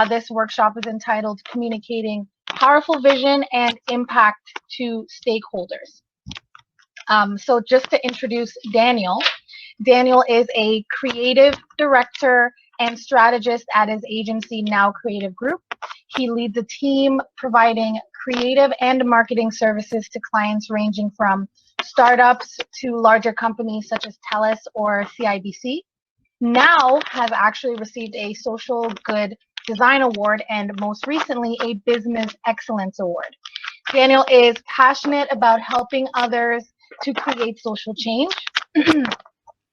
This workshop is entitled Communicating Powerful Vision and Impact to Stakeholders. So just to introduce Daniel, Daniel is a creative director and strategist at his agency, Now Creative Group. He leads a team providing creative and marketing services to clients ranging from startups to larger companies such as TELUS or CIBC. Now has actually received a Social Good Design Award and most recently a Business Excellence Award. Daniel is passionate about helping others to create social change.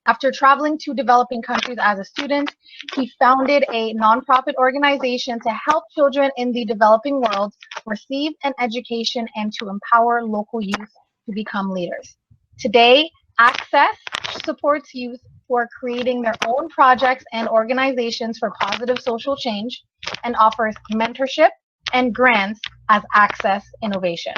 After traveling to developing countries as a student, he founded a nonprofit organization to help children in the developing world receive an education and to empower local youth to become leaders. Today, Access supports youth who are creating their own projects and organizations for positive social change and offers mentorship and grants as Access Innovation.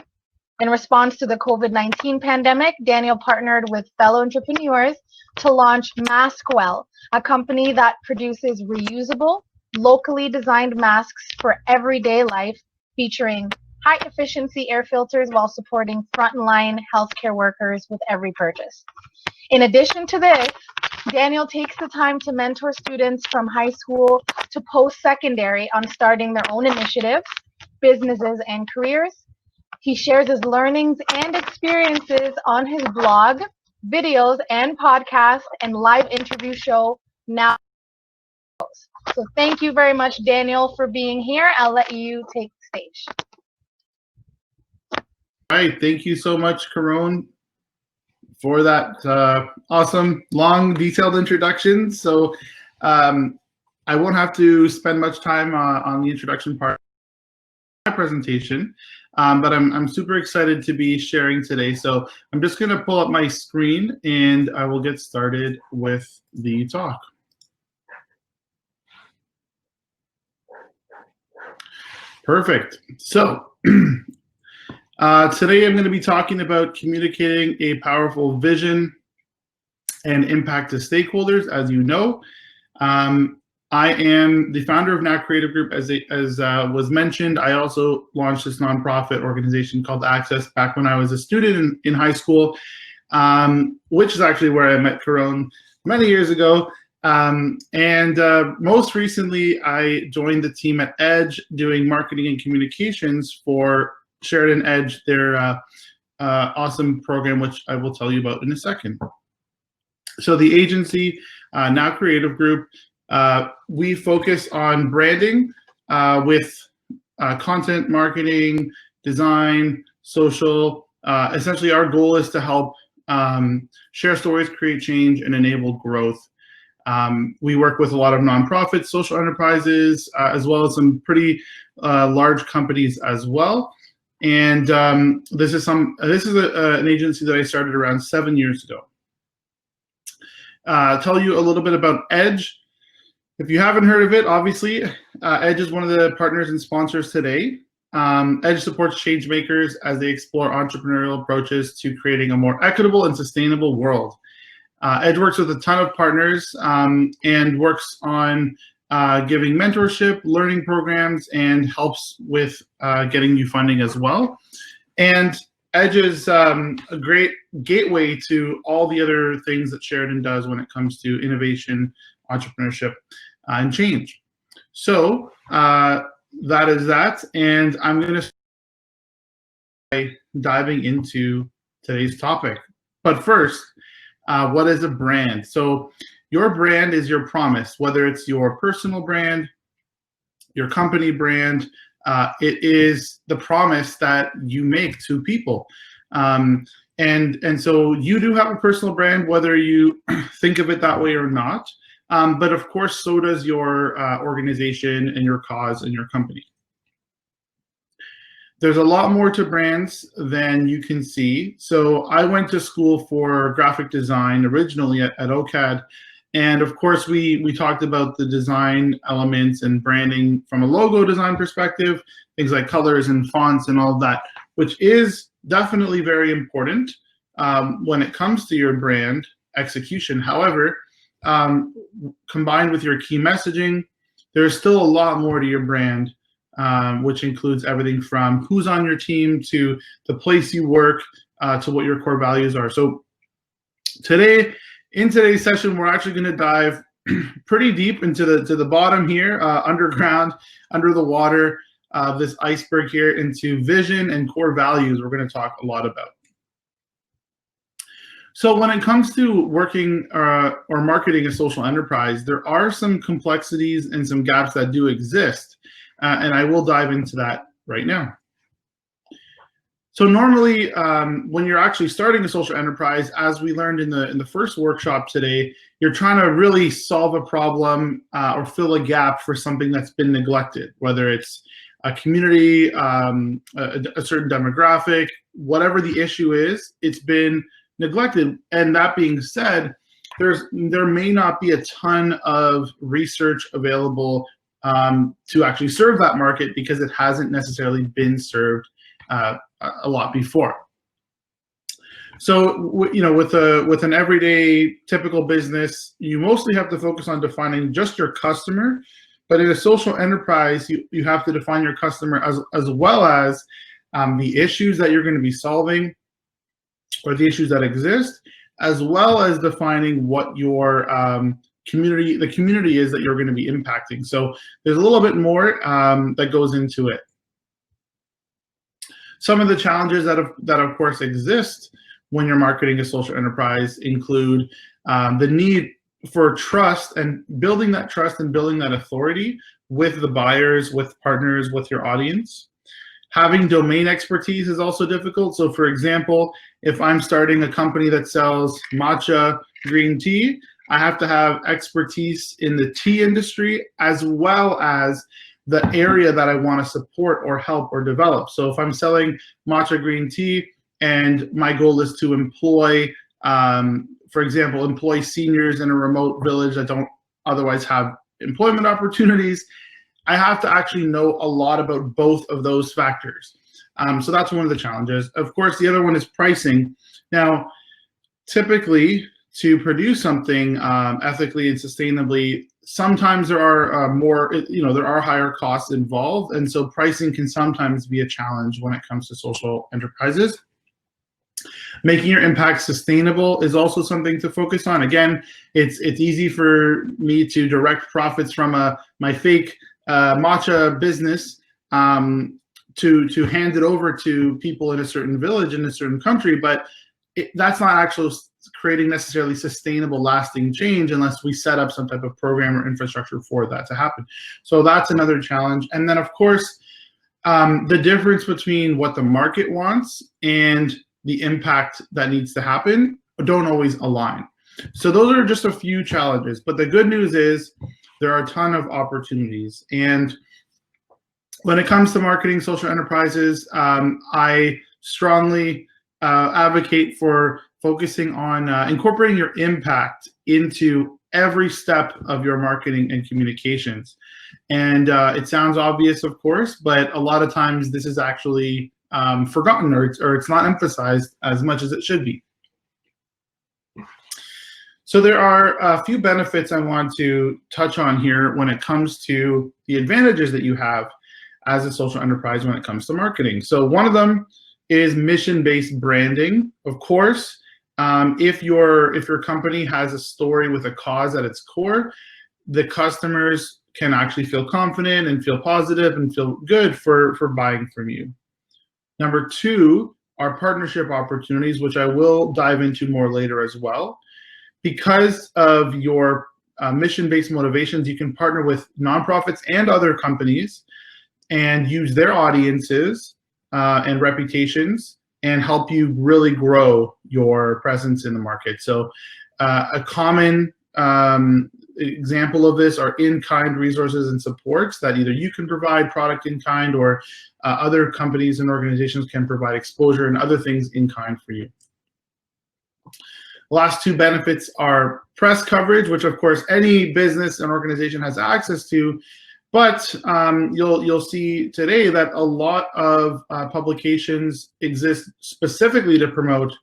In response to the COVID-19 pandemic, Daniel partnered with fellow entrepreneurs to launch Maskwell, a company that produces reusable, locally designed masks for everyday life, featuring high-efficiency air filters while supporting frontline healthcare workers with every purchase. In addition to this, Daniel takes the time to mentor students from high school to post-secondary on starting their own initiatives, businesses, and careers. He shares his learnings and experiences on his blog, videos, and podcast and live interview show Now. So thank you very much, Daniel, for being here. I'll let you take the stage. All right, thank you so much, Caron, for that awesome, long, detailed introduction. So I won't have to spend much time on the introduction part of my presentation, but I'm super excited to be sharing today. So I'm just going to pull up my screen and I will get started with the talk. Perfect. So today I'm going to be talking about communicating a powerful vision and impact to stakeholders. As you know, I am the founder of Now Creative Group, as was mentioned. I also launched this nonprofit organization called Access back when I was a student in high school, which is actually where I met Caron many years ago. Most recently, I joined the team at Edge doing marketing and communications for Sheridan Edge, their awesome program, which I will tell you about in a second. So the agency, Now Creative Group, we focus on branding with content marketing, design, social. Essentially, our goal is to help share stories, create change, and enable growth. We work with a lot of nonprofits, social enterprises, as well as some pretty large companies as well. And this is an agency that I started around 7 years ago. Tell you a little bit about Edge. If you haven't heard of it, obviously, Edge is one of the partners and sponsors today. Edge supports change makers as they explore entrepreneurial approaches to creating a more equitable and sustainable world. Edge works with a ton of partners and works on giving mentorship, learning programs, and helps with getting new funding as well. And Edge is a great gateway to all the other things that Sheridan does when it comes to innovation, entrepreneurship, and change. So that is that, and I'm going to start by diving into today's topic. But first, what is a brand? So your brand is your promise, whether it's your personal brand, your company brand. It is the promise that you make to people. And so you do have a personal brand, whether you think of it that way or not. But of course, so does your organization and your cause and your company. There's a lot more to brands than you can see. So I went to school for graphic design originally at OCAD. And of course, we talked about the design elements and branding from a logo design perspective, things like colors and fonts and all of that, which is definitely very important when it comes to your brand execution. However, combined with your key messaging, there's still a lot more to your brand, which includes everything from who's on your team to the place you work to what your core values are. So in today's session, we're actually going to dive pretty deep into the bottom here, underground, under the water, this iceberg here, into vision and core values we're going to talk a lot about. So when it comes to working or marketing a social enterprise, there are some complexities and some gaps that do exist, and I will dive into that right now. So normally, when you're actually starting a social enterprise, as we learned in the first workshop today, you're trying to really solve a problem or fill a gap for something that's been neglected, whether it's a community, a certain demographic, whatever the issue is, it's been neglected. And that being said, there may not be a ton of research available to actually serve that market because it hasn't necessarily been served a lot before. So with an everyday typical business, you mostly have to focus on defining just your customer. But in a social enterprise, you have to define your customer as well as the issues that you're going to be solving, or the issues that exist, as well as defining what your the community is that you're going to be impacting. So there's a little bit more that goes into it. Some of the challenges that of course exist when you're marketing a social enterprise include the need for trust and building that trust and building that authority with the buyers, with partners, with your audience. Having domain expertise is also difficult. So for example, if I'm starting a company that sells matcha green tea, I have to have expertise in the tea industry as well as the area that I want to support or help or develop. So if I'm selling matcha green tea and my goal is to employ, for example, employ seniors in a remote village that don't otherwise have employment opportunities, I have to actually know a lot about both of those factors. So that's one of the challenges. Of course, the other one is pricing. Now, typically, to produce something ethically and sustainably, sometimes there are there are higher costs involved, and so pricing can sometimes be a challenge when it comes to social enterprises. Making your impact sustainable is also something to focus on. Again, it's easy for me to direct profits from my fake matcha business to hand it over to people in a certain village in a certain country, but that's not actually creating necessarily sustainable, lasting change unless we set up some type of program or infrastructure for that to happen. So that's another challenge. And then, of course, the difference between what the market wants and the impact that needs to happen don't always align. So those are just a few challenges. But the good news is there are a ton of opportunities. And when it comes to marketing social enterprises, I strongly advocate for focusing on incorporating your impact into every step of your marketing and communications. And it sounds obvious, of course, but a lot of times this is actually forgotten or it's not emphasized as much as it should be. So there are a few benefits I want to touch on here when it comes to the advantages that you have as a social enterprise when it comes to marketing. So one of them is mission-based branding. Of course, if your company has a story with a cause at its core, the customers can actually feel confident and feel positive and feel good for buying from you. Number two are partnership opportunities, which I will dive into more later as well. Because of your mission-based motivations, you can partner with nonprofits and other companies and use their audiences and reputations and help you really grow your presence in the market. So a common example of this are in-kind resources and supports that either you can provide product in kind or other companies and organizations can provide exposure and other things in kind for you. The last two benefits are press coverage, which of course any business and organization has access to, but you'll see today that a lot of publications exist specifically to promote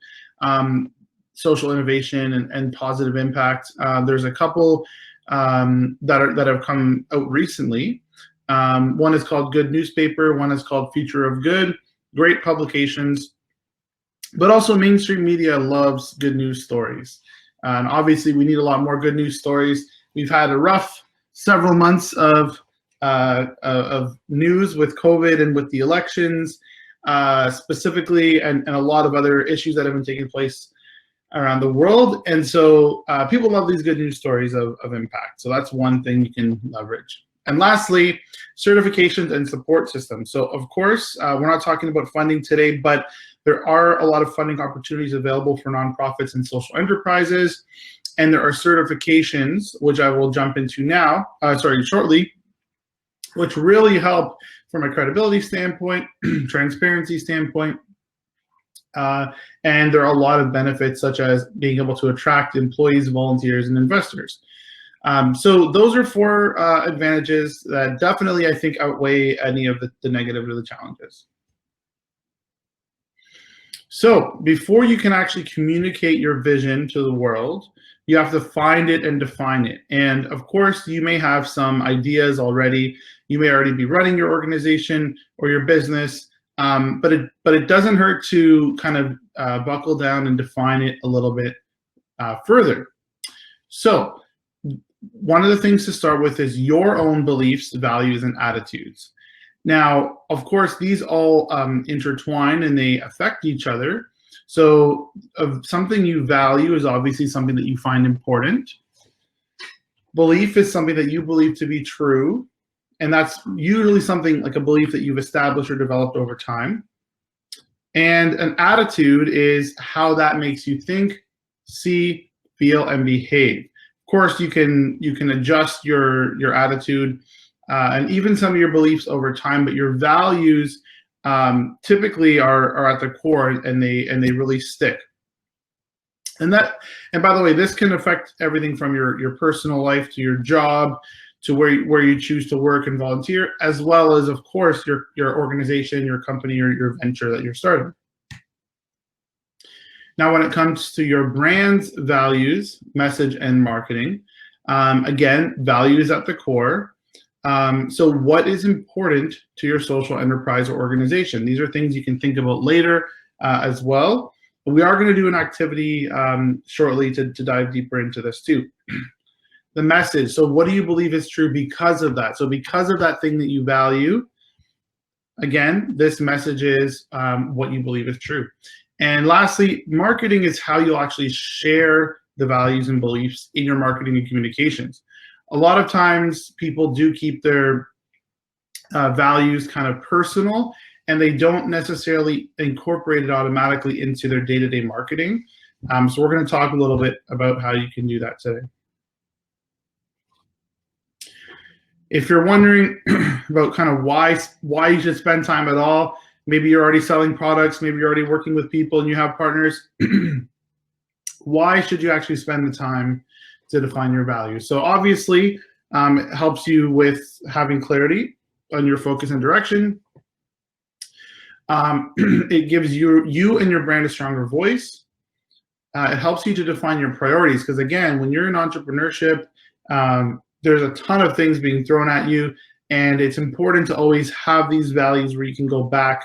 social innovation and positive impact. There's a couple that have come out recently. One is called Good Newspaper, one is called Future of Good. Great publications, but also mainstream media loves good news stories. And obviously we need a lot more good news stories. We've had a rough several months of news with COVID and with the elections specifically, and a lot of other issues that have been taking place around the world. And so people love these good news stories of impact. So that's one thing you can leverage. And lastly, certifications and support systems. So of course, we're not talking about funding today, but there are a lot of funding opportunities available for nonprofits and social enterprises. And there are certifications, which I will jump into now, shortly, which really help from a credibility standpoint, transparency standpoint. And there are a lot of benefits, such as being able to attract employees, volunteers, and investors. So those are 4 advantages that definitely, I think, outweigh any of the negative or the challenges. So before you can actually communicate your vision to the world, you have to find it and define it. And of course, you may have some ideas already. You may already be running your organization or your business, but it doesn't hurt to kind of buckle down and define it a little bit further. So one of the things to start with is your own beliefs, values, and attitudes. Now, of course, these all intertwine and they affect each other. So something you value is obviously something that you find important. Belief is something that you believe to be true. And that's usually something like a belief that you've established or developed over time. And an attitude is how that makes you think, see, feel, and behave. Of course, you can adjust your attitude and even some of your beliefs over time, but your values typically are at the core, and they really stick. And by the way, this can affect everything from your personal life to your job to where you choose to work and volunteer, as well as, of course, your organization, your company, or your venture that you're starting. Now, when it comes to your brand's values, message, and marketing, again, values at the core. So what is important to your social enterprise or organization? These are things you can think about later as well. We are going to do an activity shortly to dive deeper into this too. The message. So what do you believe is true because of that? So because of that thing that you value, again, this message is what you believe is true. And lastly, marketing is how you'll actually share the values and beliefs in your marketing and communications. A lot of times people do keep their values kind of personal, and they don't necessarily incorporate it automatically into their day-to-day marketing. So we're going to talk a little bit about how you can do that today. If you're wondering about kind of why you should spend time at all, maybe you're already selling products, maybe you're already working with people and you have partners, why should you actually spend the time to define your values? So obviously, it helps you with having clarity on your focus and direction. It gives you and your brand a stronger voice. It helps you to define your priorities, because again, when you're in entrepreneurship, there's a ton of things being thrown at you, and it's important to always have these values where you can go back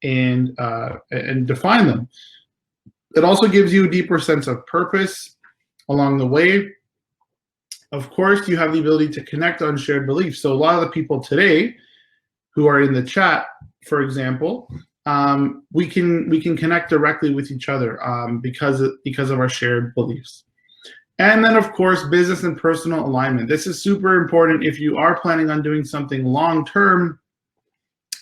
and define them. It also gives you a deeper sense of purpose along the way. Of course, you have the ability to connect on shared beliefs. So a lot of the people today who are in the chat, for example, we can connect directly with each other because of our shared beliefs. And then, of course, business and personal alignment. This is super important. If you are planning on doing something long-term,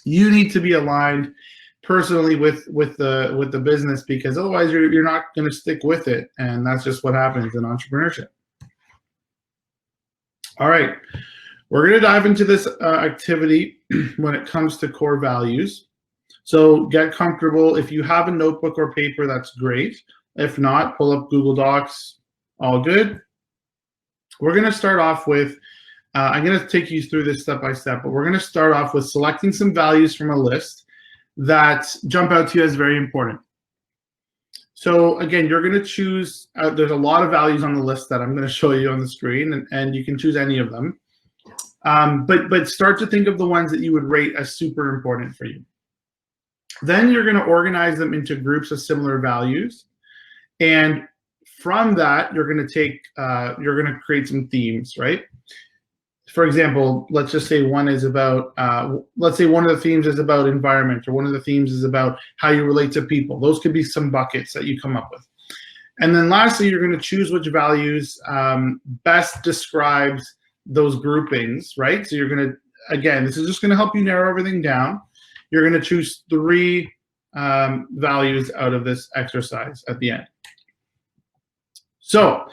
you need to be aligned personally with the business, because otherwise you're not going to stick with it. And that's just what happens in entrepreneurship. All right, we're going to dive into this activity when it comes to core values. So get comfortable. If you have a notebook or paper, that's great. If not, pull up Google Docs. All good. We're going to start off with, I'm going to take you through this step by step, but we're going to start off with selecting some values from a list that jump out to you as very important. So again, you're going to choose, there's a lot of values on the list that I'm going to show you on the screen, and you can choose any of them. But start to think of the ones that you would rate as super important for you. Then you're going to organize them into groups of similar values. And from that, you're going to create some themes, right? For example, let's just say one is about, let's say one of the themes is about environment, or one of the themes is about how you relate to people. Those could be some buckets that you come up with. And then lastly, you're going to choose which values best describes those groupings, right? So you're going to, again, this is just going to help you narrow everything down. You're going to choose 3 values out of this exercise at the end. So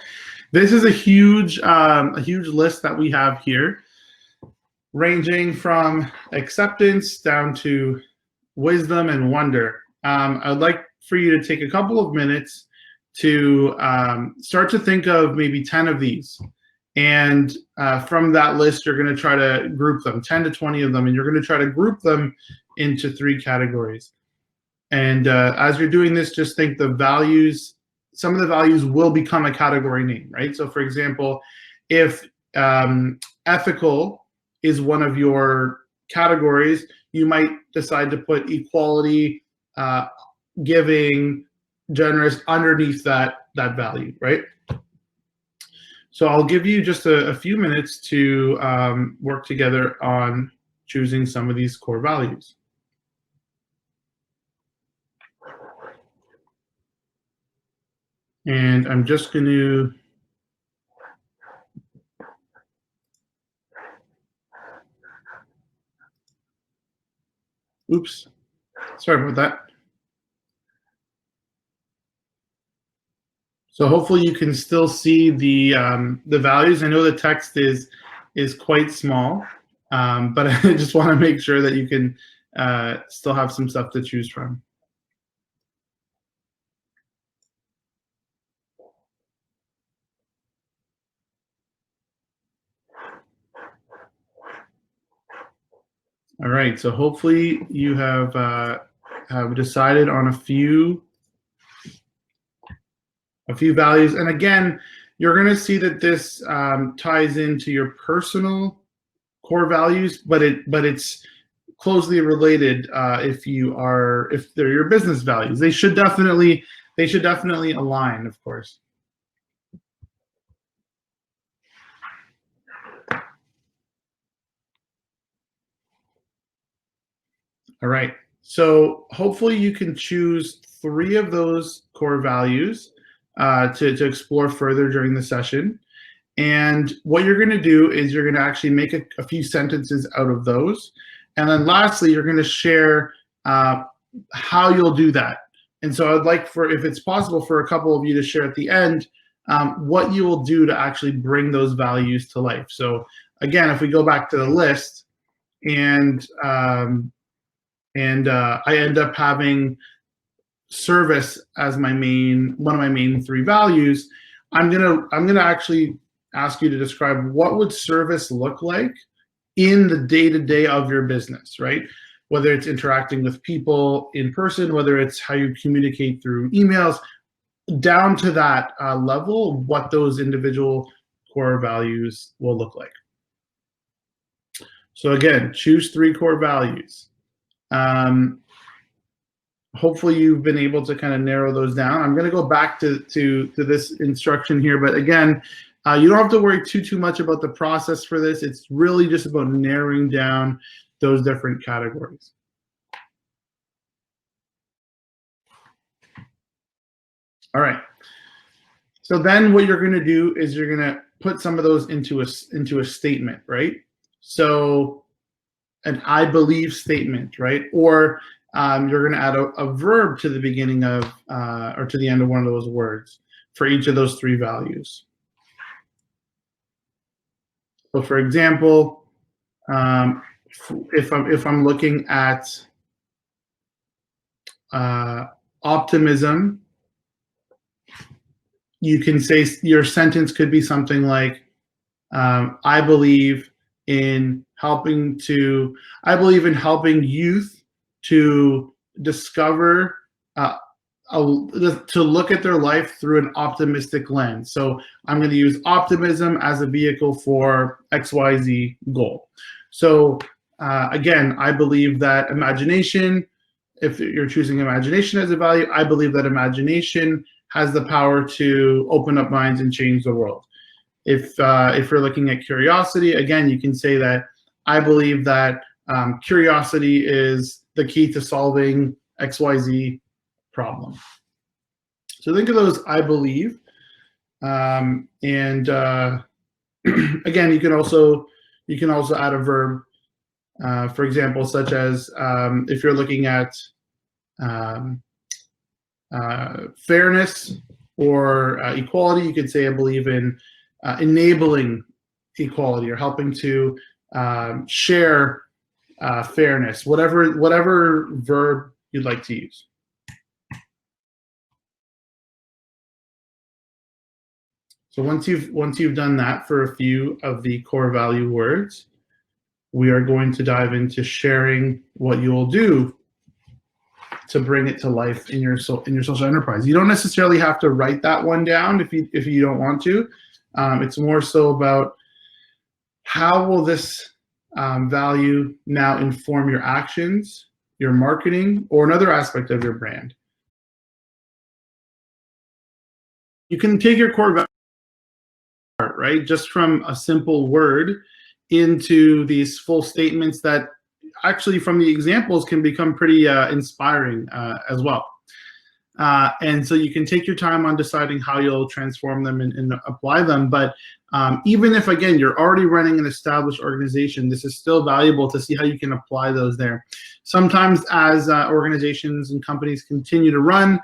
this is a huge list that we have here, ranging from acceptance down to wisdom and wonder. I'd like for you to take a couple of minutes to start to think of maybe 10 of these. And from that list, you're going to try to group them, 10 to 20 of them, and you're going to try to group them into 3 categories. And as you're doing this, just think the values, some of the values will become a category name, right? So for example, if ethical is one of your categories, you might decide to put equality, giving, generous underneath that value, right? So I'll give you just a few minutes to work together on choosing some of these core values. And I'm just going to oops, sorry about that. So hopefully you can still see the values. I know the text is quite small, but I just want to make sure that you can still have some stuff to choose from. All right, so hopefully you have decided on a few values. And again, you're going to see that this ties into your personal core values, but it's closely related if they're your business values. They should definitely align, of course. All right, so hopefully you can choose 3 of those core values to explore further during the session. And what you're going to do is you're going to actually make a few sentences out of those. And then lastly, you're going to share how you'll do that. And so I'd like if it's possible, for a couple of you to share at the end what you will do to actually bring those values to life. So again, if we go back to the list, and I end up having service as one of my main 3 values, I'm gonna actually ask you to describe what would service look like in the day-to-day of your business, right? Whether it's interacting with people in person, whether it's how you communicate through emails, down to that level, what those individual core values will look like. So again, choose 3 core values. Hopefully you've been able to kind of narrow those down. I'm going to go back to this instruction here, but again, you don't have to worry too much about the process for this. It's really just about narrowing down those different categories. All right. So then what you're going to do is you're going to put some of those into a statement, right? So an I believe statement, right? Or you're going to add a verb to the beginning of or to the end of one of those words for each of those 3 values. So for example, if I'm looking at optimism, you can say your sentence could be something like, I believe in helping youth to discover to look at their life through an optimistic lens. So I'm going to use optimism as a vehicle for XYZ goal. So again, I believe that imagination, if you're choosing imagination as a value, I believe that imagination has the power to open up minds and change the world. If you're looking at curiosity, again, you can say that I believe that curiosity is the key to solving XYZ problem. So think of those I believe. And again, you can also add a verb, for example, such as if you're looking at fairness or equality, you could say I believe in enabling equality or helping to share fairness, whatever verb you'd like to use. So once you've done that for a few of the core value words, we are going to dive into sharing what you will do to bring it to life in your social enterprise. You don't necessarily have to write that one down if you don't want to. It's more so about how will this value now inform your actions, your marketing, or another aspect of your brand. You can take your core value, right, just from a simple word into these full statements that actually from the examples can become pretty inspiring as well. And so you can take your time on deciding how you'll transform them and apply them. But even if, again, you're already running an established organization, this is still valuable to see how you can apply those there. Sometimes as organizations and companies continue to run,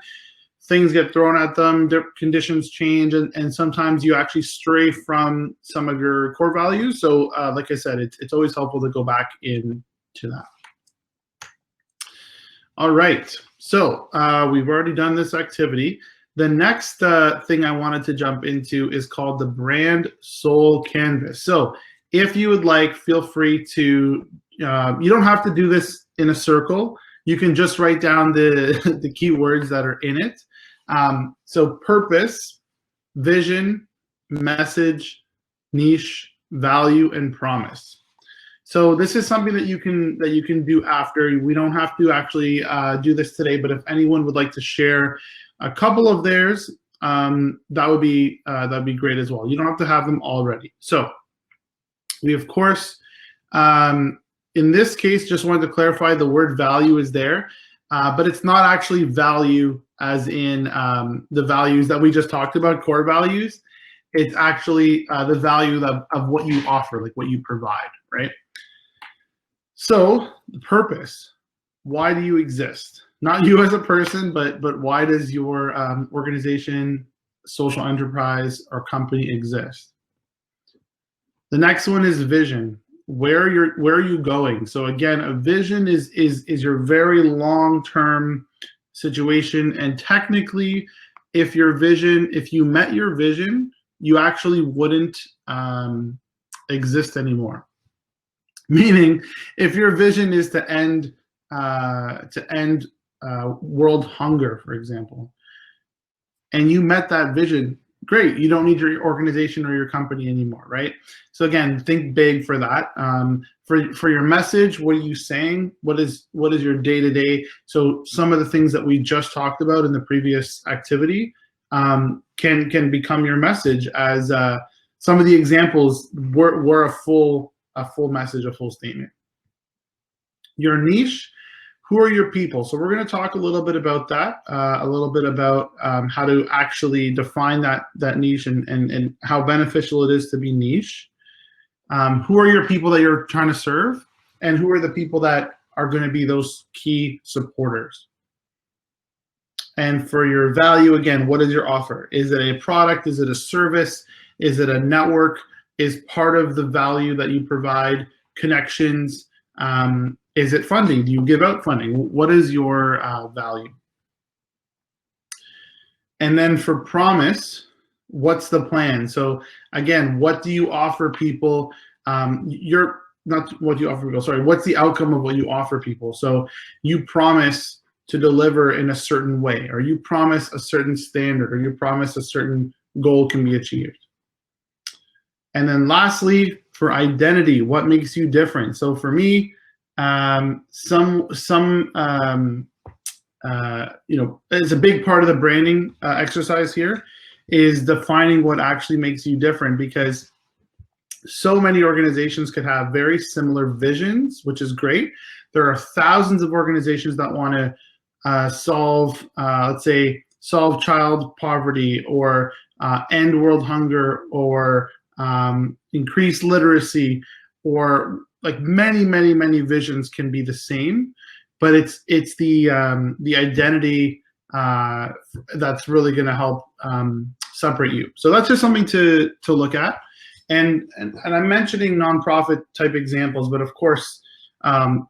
things get thrown at them, their conditions change, and sometimes you actually stray from some of your core values. So like I said, it's always helpful to go back into that. All right, so we've already done this activity. The next thing I wanted to jump into is called the Brand Soul Canvas. So if you would like, feel free to, you don't have to do this in a circle. You can just write down the keywords that are in it. So purpose, vision, message, niche, value, and promise. So this is something that you can do after. We don't have to actually do this today, but if anyone would like to share a couple of theirs, that'd be great as well. You don't have to have them all ready. So we, of course, in this case, just wanted to clarify the word value is there, but it's not actually value as in the values that we just talked about, core values. It's actually the value of what you offer, like what you provide, right? So the purpose, why do you exist? Not you as a person, but why does your organization, social enterprise, or company exist? The next one is vision. Where are you going? So again, a vision is your very long-term situation, and technically, if you met your vision, you actually wouldn't exist anymore. Meaning, if your vision is to end world hunger, for example, and you met that vision, great. You don't need your organization or your company anymore, right? So again, think big for that. For your message, what are you saying? What is your day-to-day? So some of the things that we just talked about in the previous activity can become your message, as some of the examples were a full message, a full statement. Your niche, who are your people? So we're going to talk a little bit about that, a little bit about how to actually define that niche and how beneficial it is to be niche. Who are your people that you're trying to serve, and who are the people that are going to be those key supporters? And for your value, again, what is your offer? Is it a product? Is it a service? Is it a network? Is part of the value that you provide connections? Is it funding? Do you give out funding? What is your value? And then for promise, what's the plan? So again, what do you offer people? What's the outcome of what you offer people? So you promise to deliver in a certain way, or you promise a certain standard, or you promise a certain goal can be achieved. And then lastly, for identity, what makes you different? So for me, it's a big part of the branding exercise here is defining what actually makes you different, because so many organizations could have very similar visions, which is great. There are thousands of organizations that want to solve, let's say, solve child poverty, or end world hunger, or increase literacy, or like many visions can be the same, but it's the identity that's really going to help separate you. So that's just something to look at. And I'm mentioning nonprofit type examples, but of course,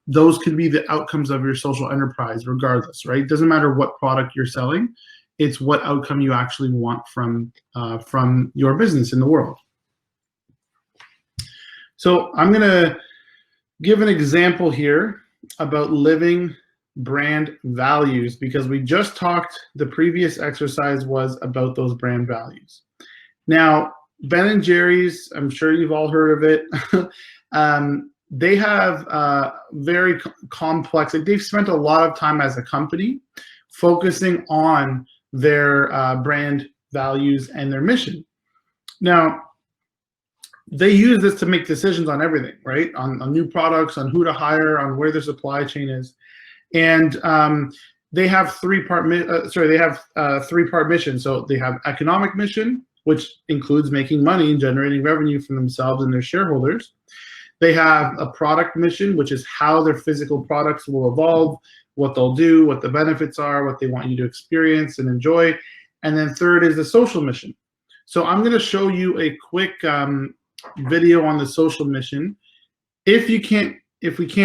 those could be the outcomes of your social enterprise regardless, right? It doesn't matter what product you're selling, it's what outcome you actually want from your business in the world. So I'm gonna give an example here about living brand values, because we just talked, the previous exercise was about those brand values. Now, Ben & Jerry's, I'm sure you've all heard of it. They have very complex, like they've spent a lot of time as a company focusing on their brand values and their mission. Now, they use this to make decisions on everything, right? On new products, on who to hire, on where their supply chain is. And they have three-part mission. So they have economic mission, which includes making money and generating revenue for themselves and their shareholders. They have a product mission, which is how their physical products will evolve, what they'll do, what the benefits are, what they want you to experience and enjoy. And then third is the social mission. So I'm going to show you a quick video on the social mission. If we can't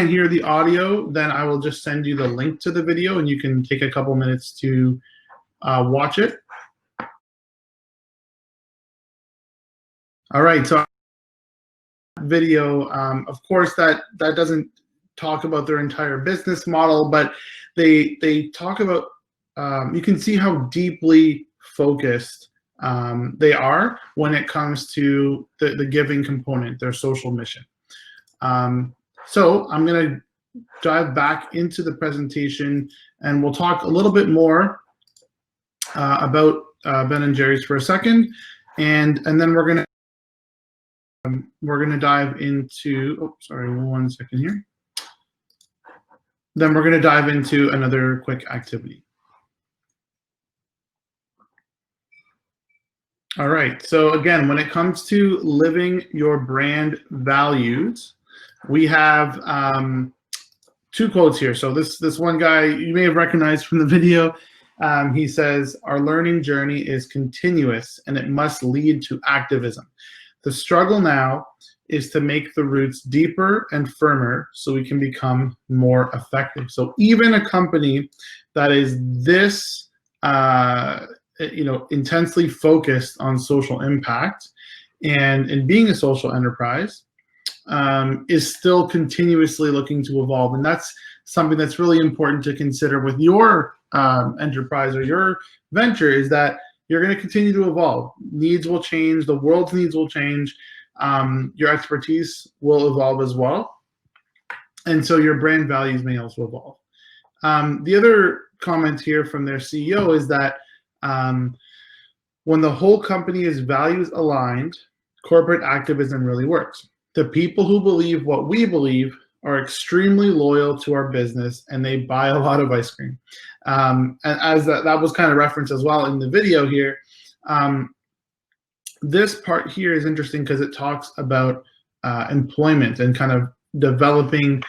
hear the audio, then I will just send you the link to the video and you can take a couple minutes to watch it. All right, so video, of course, that doesn't talk about their entire business model, but they talk about, you can see how deeply focused they are when it comes to the giving component, their social mission. So I'm going to dive back into the presentation and we'll talk a little bit more about Ben & Jerry's for a second, and then we're going to dive into, oh, sorry, 1 second here. Then we're going to dive into another quick activity. All right, so again, when it comes to living your brand values, we have two quotes here. So this one guy you may have recognized from the video. He says, "Our learning journey is continuous and it must lead to activism. The struggle now is to make the roots deeper and firmer so we can become more effective." So even a company that is this intensely focused on social impact and being a social enterprise is still continuously looking to evolve. And that's something that's really important to consider with your enterprise or your venture, is that you're going to continue to evolve. Needs will change. The world's needs will change. Your expertise will evolve as well. And so your brand values may also evolve. The other comment here from their CEO is that when the whole company is values aligned, corporate activism really works. The people who believe what we believe are extremely loyal to our business and they buy a lot of ice cream. And as that was kind of referenced as well in the video here, this part here is interesting because it talks about employment and kind of developing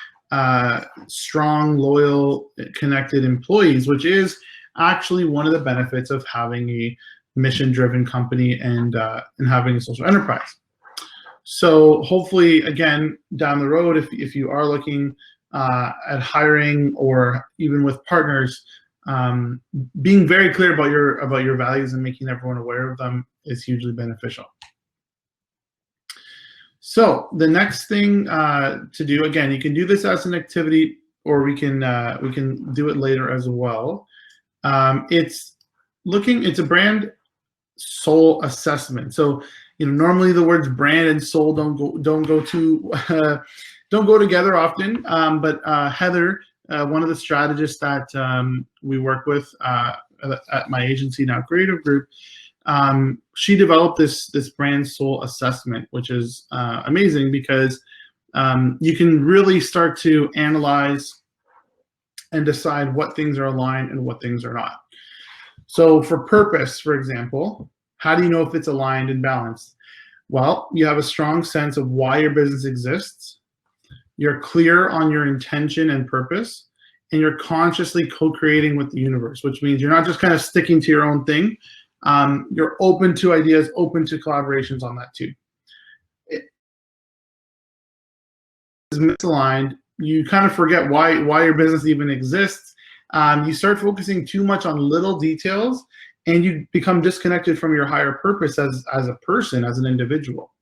strong, loyal, connected employees, which is actually one of the benefits of having a mission-driven company and having a social enterprise. So hopefully, again, down the road, if you are looking at hiring or even with partners, being very clear about your values and making everyone aware of them is hugely beneficial. So the next thing to do, again, you can do this as an activity, or we can do it later as well. It's a brand soul assessment. So, normally the words brand and soul don't go together often. But Heather, one of the strategists that we work with at my agency now, Creative Group, she developed this brand soul assessment, which is amazing because you can really start to analyze and decide what things are aligned and what things are not. So for purpose, for example, how do you know if it's aligned and balanced? Well, you have a strong sense of why your business exists. You're clear on your intention and purpose, and you're consciously co-creating with the universe, which means you're not just kind of sticking to your own thing. You're open to ideas, open to collaborations on that too. It is misaligned. You kind of forget why your business even exists. You start focusing too much on little details, and you become disconnected from your higher purpose as a person, as an individual.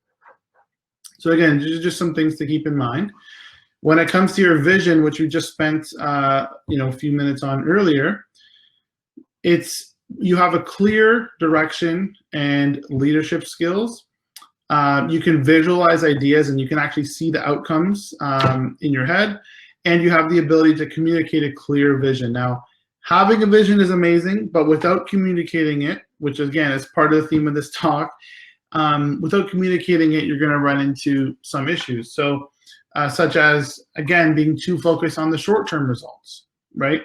So again, just some things to keep in mind. When it comes to your vision, which we just spent a few minutes on earlier, you have a clear direction and leadership skills. You can visualize ideas and you can actually see the outcomes in your head, and you have the ability to communicate a clear vision. Now, having a vision is amazing, but without communicating it, which again is part of the theme of this talk, without communicating it, you're going to run into some issues. So, such as, again, being too focused on the short-term results, right?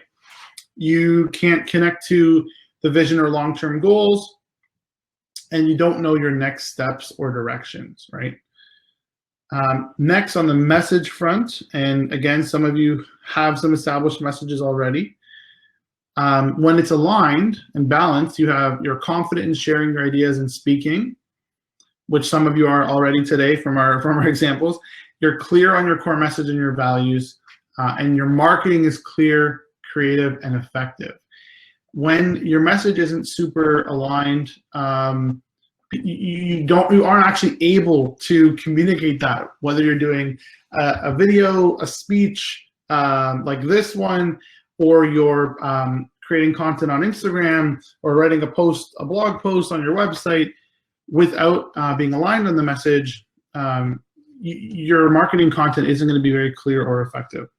You can't connect to the vision or long-term goals, and you don't know your next steps or directions, right? Next, on the message front, and again, some of you have some established messages already. When it's aligned and balanced, you're confident in sharing your ideas and speaking, which some of you are already today from our examples. You're clear on your core message and your values, and your marketing is clear, creative, and effective. When your message isn't super aligned, you aren't actually able to communicate that, whether you're doing a video, a speech like this one, or you're creating content on Instagram, or writing a blog post on your website without being aligned on the message. Your marketing content isn't going to be very clear or effective.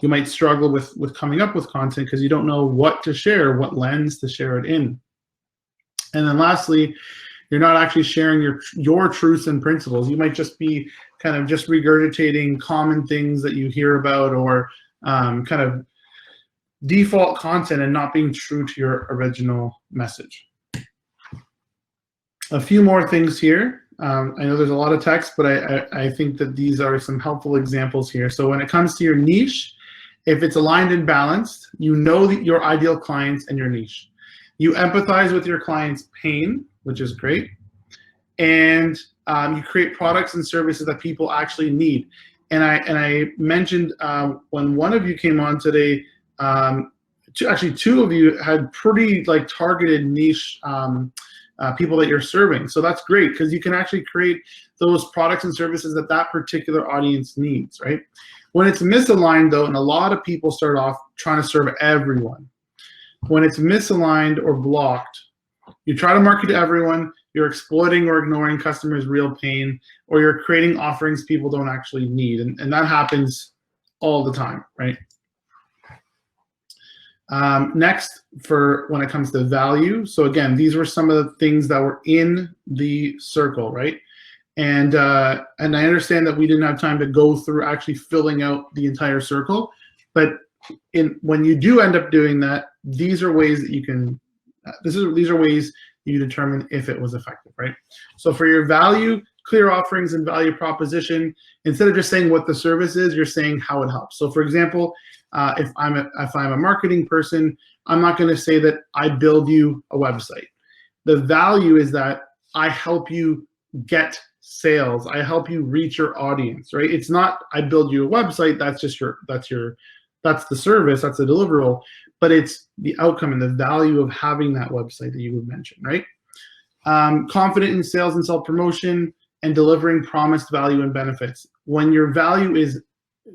You might struggle with coming up with content because you don't know what to share, what lens to share it in. And then lastly, you're not actually sharing your truths and principles. You might just be kind of just regurgitating common things that you hear about, or kind of default content, and not being true to your original message. A few more things here. I know there's a lot of text, but I think that these are some helpful examples here. So when it comes to your niche, if it's aligned and balanced, you know your ideal clients and your niche. You empathize with your client's pain, which is great. And you create products and services that people actually need. And I mentioned when one of you came on today, actually two of you had pretty targeted niche people that you're serving. So that's great, because you can actually create those products and services that particular audience needs, right? When it's misaligned though, and a lot of people start off trying to serve everyone. When it's misaligned or blocked, you try to market to everyone, you're exploiting or ignoring customers' real pain, or you're creating offerings people don't actually need. And that happens all the time, right? Next, for when it comes to value. So again, these were some of the things that were in the circle, right? And I understand that we didn't have time to go through actually filling out the entire circle, but when you do end up doing that, these are ways that you can. These are ways you determine if it was effective, right? So for your value, clear offerings and value proposition, instead of just saying what the service is, you're saying how it helps. So for example, if I'm a marketing person, I'm not going to say that I build you a website. The value is that I help you get sales. I help you reach your audience, right? It's not I build you a website. That's the service. That's the deliverable. But it's the outcome and the value of having that website that you would mention, right? Confident in sales and self-promotion, and delivering promised value and benefits. When your value is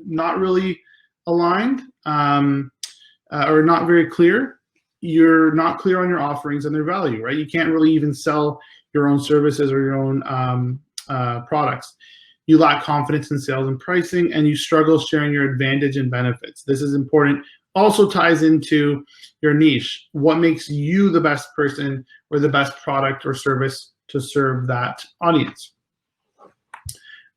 not really aligned or not very clear, you're not clear on your offerings and their value, right? You can't really even sell your own services or your own products. You lack confidence in sales and pricing, and you struggle sharing your advantage and benefits. This is important. Also ties into your niche. What makes you the best person or the best product or service to serve that audience?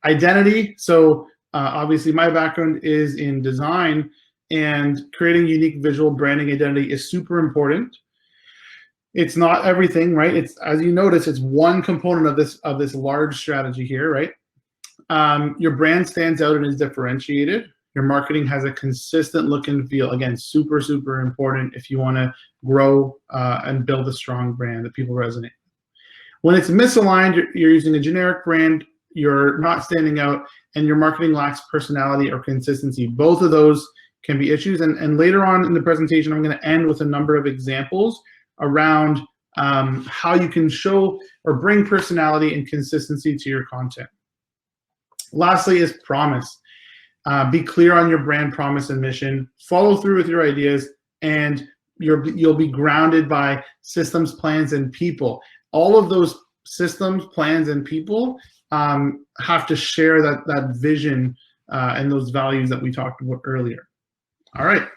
Identity. So obviously my background is in design, and creating unique visual branding identity is super important. It's not everything, right? It's, as you notice, it's one component of this large strategy here, right? Your brand stands out and is differentiated. Your marketing has a consistent look and feel. Again, super, super important if you want to grow and build a strong brand that people resonate. When it's misaligned, you're using a generic brand, you're not standing out, and your marketing lacks personality or consistency. Both of those can be issues. And later on in the presentation, I'm going to end with a number of examples around how you can show or bring personality and consistency to your content. Lastly is promise. Be clear on your brand promise and mission. Follow through with your ideas, and you'll be grounded by systems, plans, and people. All of those systems, plans, and people have to share that vision and those values that we talked about earlier. All right.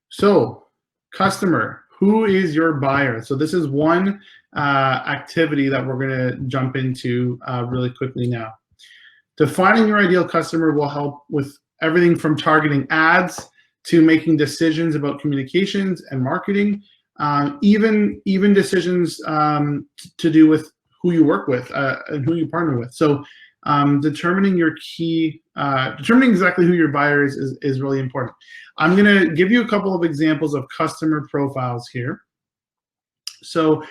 So, customer, who is your buyer? So this is one activity that we're going to jump into really quickly now. Defining your ideal customer will help with everything from targeting ads to making decisions about communications and marketing, even decisions to do with who you work with and who you partner with. So determining your key, determining exactly who your buyer is really important. I'm going to give you a couple of examples of customer profiles here. So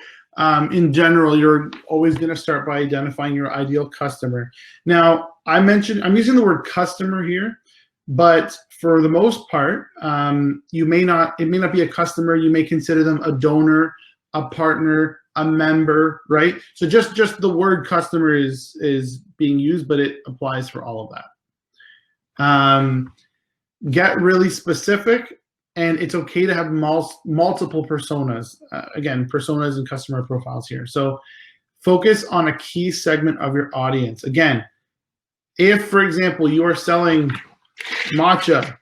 in general, you're always going to start by identifying your ideal customer. Now, I'm using the word customer here, but for the most part, it may not be a customer. You may consider them a donor, a partner, a member, right? So just the word customer is being used, but it applies for all of that. Get really specific, and it's okay to have multiple personas. Again, personas and customer profiles here. So focus on a key segment of your audience. Again, if, for example, you are selling matcha,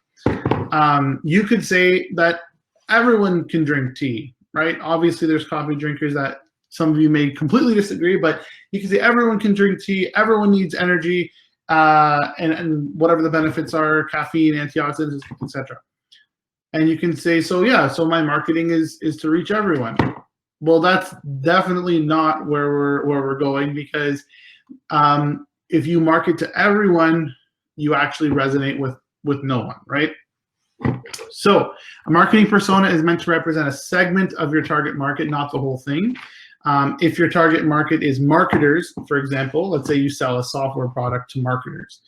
you could say that everyone can drink tea, right? Obviously, there's coffee drinkers that some of you may completely disagree, but you can say everyone can drink tea, everyone needs energy, and whatever the benefits are, caffeine, antioxidants, etc. And you can say, so yeah, so my marketing is to reach everyone. Well, that's definitely not where we're going, because if you market to everyone, you actually resonate with no one, right? So a marketing persona is meant to represent a segment of your target market, not the whole thing. If your target market is marketers, for example, let's say you sell a software product to marketers.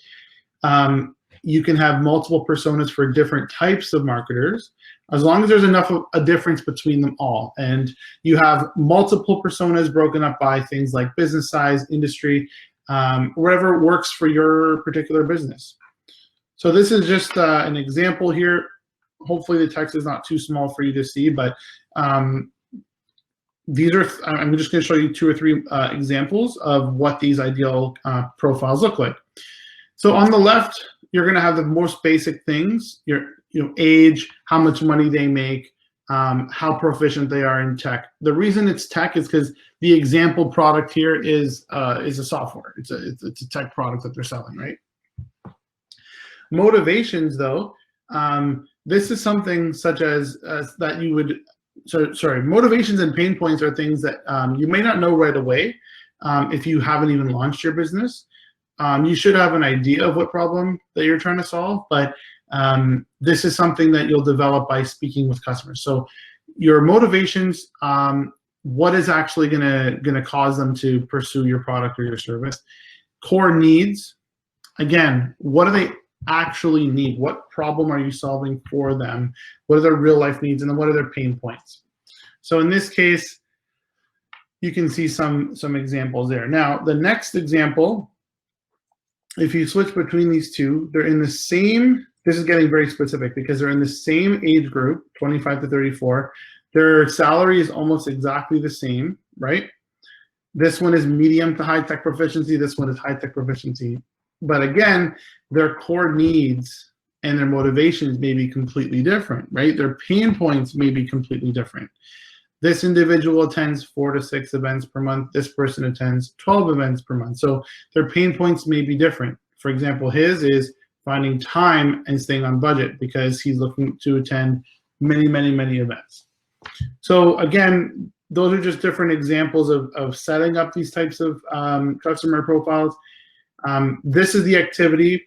You can have multiple personas for different types of marketers, as long as there's enough of a difference between them all. And you have multiple personas broken up by things like business size, industry, whatever works for your particular business. So this is just an example here. Hopefully the text is not too small for you to see, but I'm just going to show you 2 or 3 examples of what these ideal profiles look like. So on the left, you're going to have the most basic things: your age, how much money they make, how proficient they are in tech. The reason it's tech is because the example product here is a software. It's a tech product that they're selling, right? Motivations, though, this is something such as that you would. Sorry, motivations and pain points are things that you may not know right away if you haven't even launched your business. You should have an idea of what problem that you're trying to solve, but this is something that you'll develop by speaking with customers. So your motivations, what is actually gonna cause them to pursue your product or your service? Core needs, again, what do they actually need? What problem are you solving for them? What are their real life needs, and then what are their pain points? So in this case, you can see some examples there. Now, the next example, if you switch between these two, they're in the same this is getting very specific because they're in the same age group, 25 to 34. Their salary is almost exactly the same, right? This one is medium to high tech proficiency. This one is high tech proficiency. But again, their core needs and their motivations may be completely different, right? Their pain points may be completely different. This individual attends 4 to 6 events per month. This person attends 12 events per month. So their pain points may be different. For example, his is finding time and staying on budget because he's looking to attend many, many, many events. So again, those are just different examples of setting up these types of customer profiles. This is the activity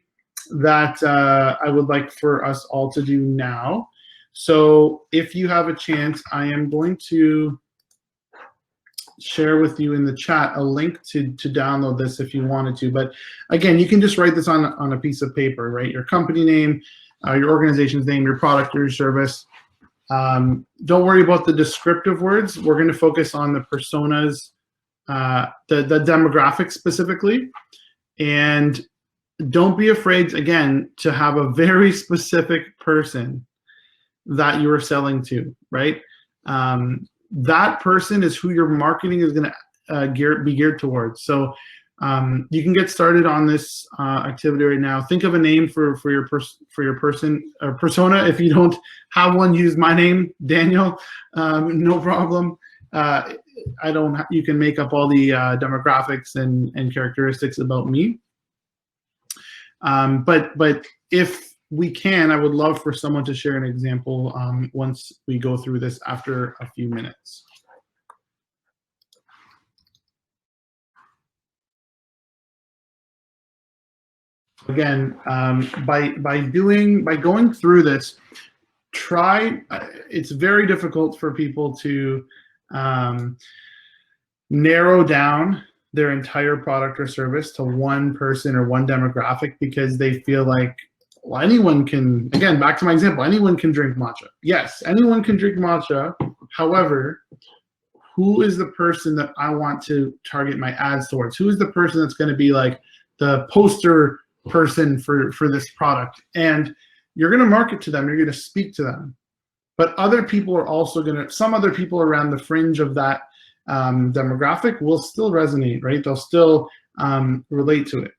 that I would like for us all to do now. So if you have a chance, I am going to share with you in the chat a link to download this if you wanted to. But again, you can just write this on a piece of paper, right? Your company name, your organization's name, your product or your service. Don't worry about the descriptive words. We're going to focus on the personas, the demographics specifically. And don't be afraid, again, to have a very specific person that you are selling to, right? That person is who your marketing is going to be geared towards. So you can get started on this activity right now. Think of a name for your persona. If you don't have one, use my name, Daniel. No problem. You can make up all the demographics and characteristics about me. But if we can, I would love for someone to share an example once we go through this after a few minutes. Again, by going through this, it's very difficult for people to narrow down their entire product or service to one person or one demographic because they feel like, well, anyone can, again, back to my example, anyone can drink matcha. Yes, anyone can drink matcha. However, who is the person that I want to target my ads towards? Who is the person that's going to be like the poster person for this product? And you're going to market to them. You're going to speak to them. But other people are also going to, some other people around the fringe of that demographic will still resonate, right? They'll still relate to it.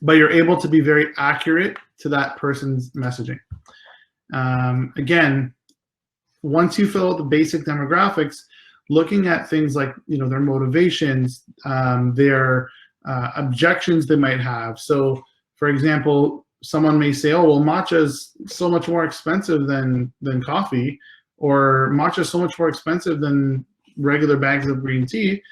But you're able to be very accurate to that person's messaging. Again, once you fill out the basic demographics, looking at things like their motivations, their objections they might have. So, for example, someone may say, "Oh, well, matcha is so much more expensive than coffee," or "Matcha is so much more expensive than regular bags of green tea."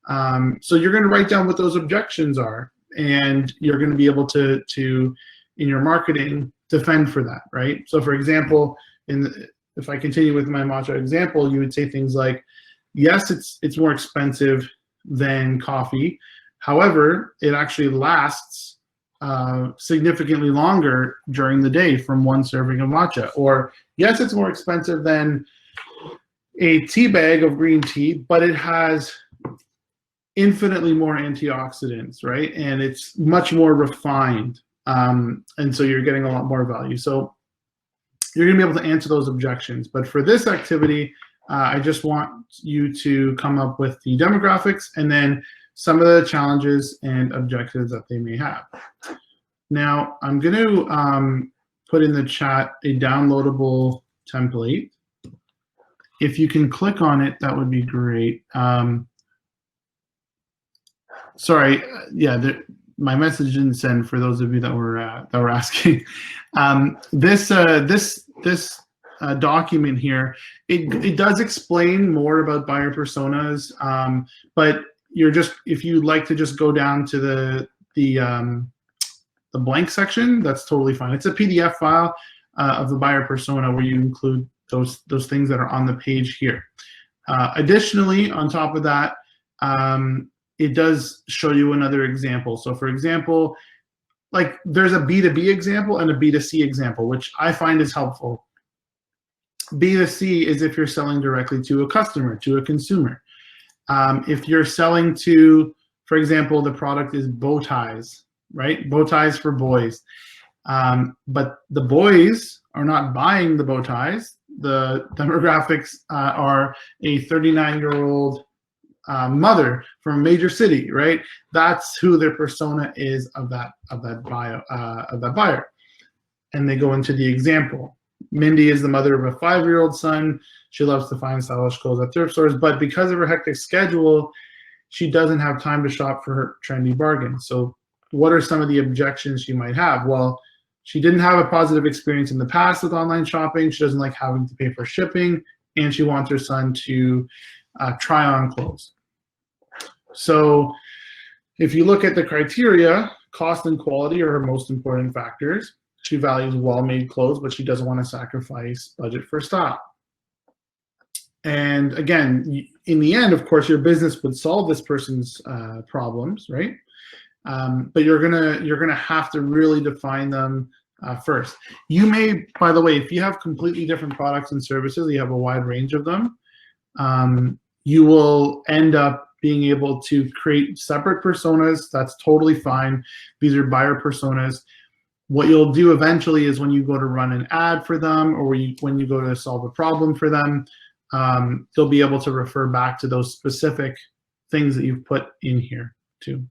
So you're going to write down what those objections are. And you're going to be able to in your marketing defend for that, right? So for example, if I continue with my matcha example, you would say things like, yes, it's more expensive than coffee. However, it actually lasts significantly longer during the day from one serving of matcha. Or yes, it's more expensive than a tea bag of green tea, but it has infinitely more antioxidants, right? And it's much more refined. And so you're getting a lot more value. So you're going to be able to answer those objections. But for this activity, I just want you to come up with the demographics and then some of the challenges and objectives that they may have. Now, I'm going to put in the chat a downloadable template. If you can click on it, that would be great. Sorry, yeah, my message didn't send for those of you that were asking. This document here, it does explain more about buyer personas, but if you'd like to just go down to the blank section, that's totally fine. It's a PDF file of the buyer persona where you include those things that are on the page here. Additionally, on top of that, it does show you another example. So for example, like there's a B2B example and a B2C example, which I find is helpful. B2C is if you're selling directly to a customer, to a consumer. If you're selling to, for example, the product is bow ties, right? Bow ties for boys. But the boys are not buying the bow ties. The demographics are a 39-year-old mother from a major city, right? That's who their persona is of that buyer. And they go into the example. Mindy is the mother of a 5-year-old son. She loves to find stylish clothes at thrift stores, but because of her hectic schedule, she doesn't have time to shop for her trendy bargains. So what are some of the objections she might have? Well, she didn't have a positive experience in the past with online shopping. She doesn't like having to pay for shipping, and she wants her son to try on clothes. So if you look at the criteria, cost and quality are her most important factors. She values well-made clothes, but she doesn't want to sacrifice budget for style. And again, in the end, of course, your business would solve this person's problems, right? But you're gonna have to really define them first. You may, by the way, if you have completely different products and services, you have a wide range of them, you will end up being able to create separate personas. That's totally fine. These are buyer personas. What you'll do eventually is when you go to run an ad for them, or when you go to solve a problem for them, they'll be able to refer back to those specific things that you've put in here too.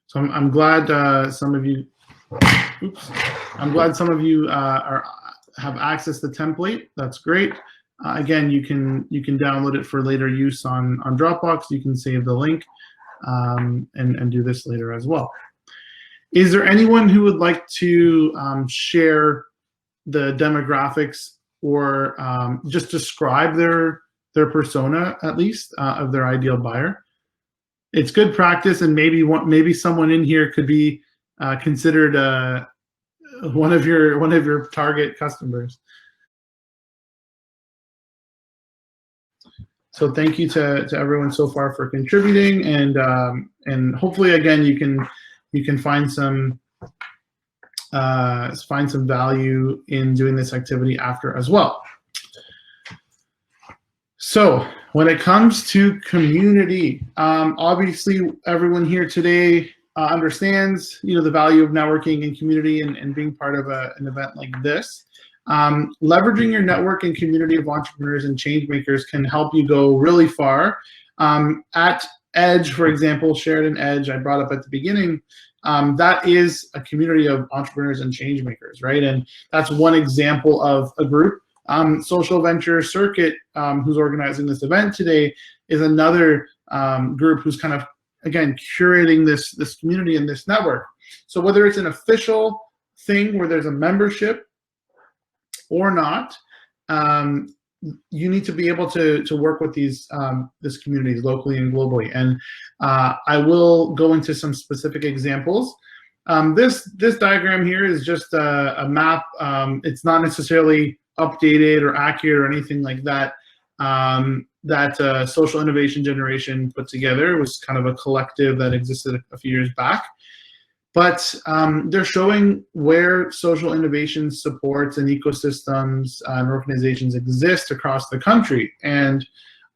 So I'm glad some of you. I'm glad some of you have access to the template. That's great. Again, you can download it for later use on Dropbox. You can save the link and do this later as well. Is there anyone who would like to share the demographics or just describe their persona, at least, of their ideal buyer? It's good practice, and maybe someone in here could be considered one of your target customers. So thank you to everyone so far for contributing, and hopefully again you can find some value in doing this activity after as well. So when it comes to community, obviously everyone here today understands the value of networking and community and being part of an event like this. Leveraging your network and community of entrepreneurs and change makers can help you go really far. At Edge, for example, Sheridan Edge, I brought up at the beginning, that is a community of entrepreneurs and change makers, right? And that's one example of a group. Social Venture Circuit, who's organizing this event today, is another group who's kind of, again, curating this community and this network. So whether it's an official thing where there's a membership or not, you need to be able to work with these communities locally and globally. And I will go into some specific examples. This diagram here is just a map. It's not necessarily updated or accurate or anything like that. That Social Innovation Generation put together. It was kind of a collective that existed a few years back. But they're showing where social innovation supports and ecosystems and organizations exist across the country. And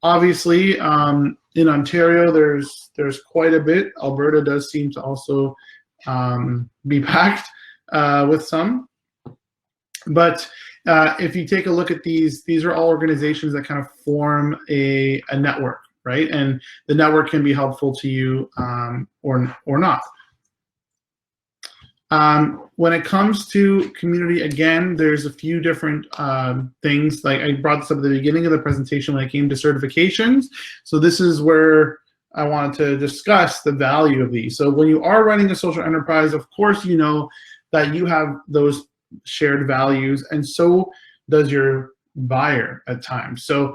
obviously, in Ontario, there's quite a bit. Alberta does seem to also be packed with some. But if you take a look at these are all organizations that kind of form a network, right? And the network can be helpful to you or not. When it comes to community, again, there's a few different things. Like I brought this up at the beginning of the presentation when it came to certifications. So this is where I wanted to discuss the value of these. So when you are running a social enterprise, of course, you know that you have those shared values, and so does your buyer at times. So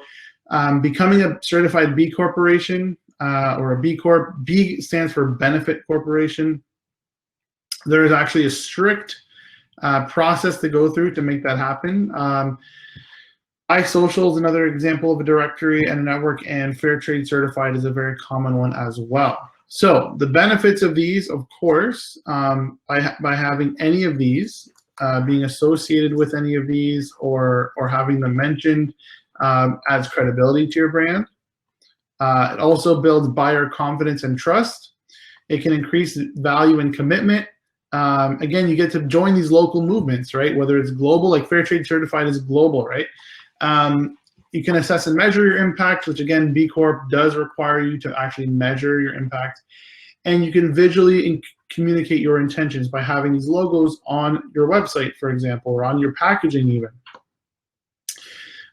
becoming a certified B Corporation or a B Corp, B stands for Benefit Corporation. There is actually a strict process to go through to make that happen. iSocial is another example of a directory and a network, and Fair Trade Certified is a very common one as well. So the benefits of these, of course, by having any of these, being associated with any of these, or having them mentioned, adds credibility to your brand. It also builds buyer confidence and trust. It can increase value and commitment. again, you get to join these local movements, right? Whether it's global, like Fair Trade Certified is global, right? You can assess and measure your impact, which again, B Corp does require you to actually measure your impact. And you can visually communicate your intentions by having these logos on your website, for example, or on your packaging even.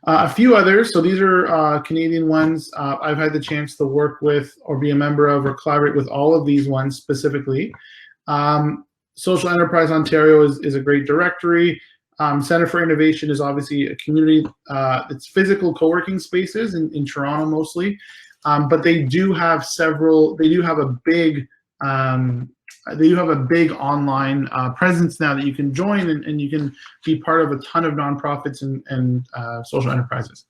A few others, so these are Canadian ones. I've had the chance to work with or be a member of or collaborate with all of these ones specifically. Social Enterprise Ontario is a great directory. Center for Innovation is obviously a community. It's physical co-working spaces in Toronto mostly, but they do have several. They do have a big. They do have a big online presence now that you can join, and you can be part of a ton of nonprofits and social enterprises.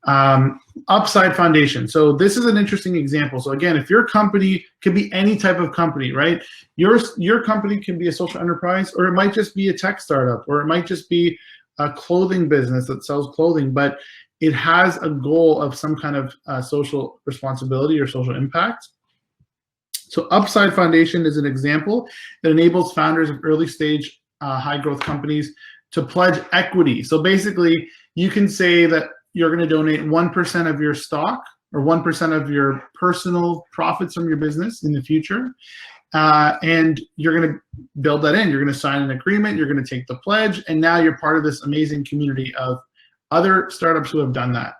Upside Foundation. So this is an interesting example. So again, if your company could be any type of company, right? Your company can be a social enterprise, or it might just be a tech startup, or it might just be a clothing business that sells clothing, but it has a goal of some kind of social responsibility or social impact. So Upside Foundation is an example that enables founders of early stage high growth companies to pledge equity. So basically, you can say that you're going to donate 1% of your stock or 1% of your personal profits from your business in the future. And you're going to build that in. You're going to sign an agreement. You're going to take the pledge. And now you're part of this amazing community of other startups who have done that.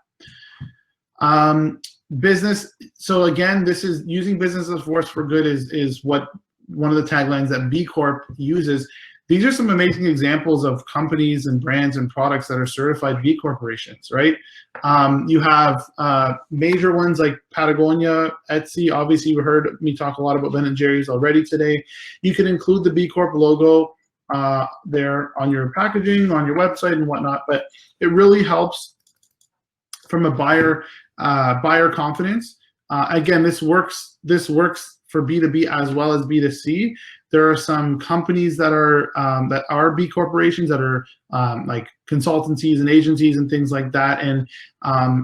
Business. So again, this is using business as a force for good is what one of the taglines that B Corp uses. These are some amazing examples of companies and brands and products that are certified B corporations, right? You have major ones like Patagonia, Etsy. Obviously, you heard me talk a lot about Ben & Jerry's already today. You can include the B Corp logo there on your packaging, on your website and whatnot, but it really helps from a buyer confidence. Again, this works for B2B as well as B2C. There are some companies that are B corporations that are like consultancies and agencies and things like that, and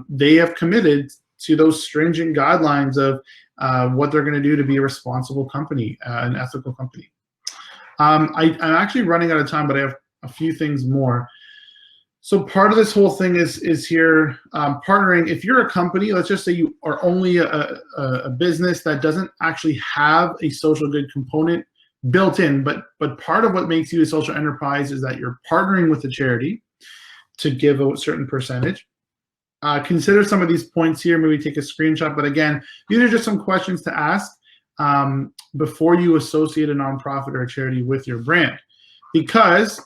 they have committed to those stringent guidelines of what they're going to do to be a responsible company, an ethical company. I'm actually running out of time, but I have a few things more. So part of this whole thing is here partnering. If you're a company, let's just say you are only a business that doesn't actually have a social good component built in, but part of what makes you a social enterprise is that you're partnering with a charity to give a certain percentage. Consider some of these points here. Maybe take a screenshot. But again, these are just some questions to ask before you associate a nonprofit or a charity with your brand, because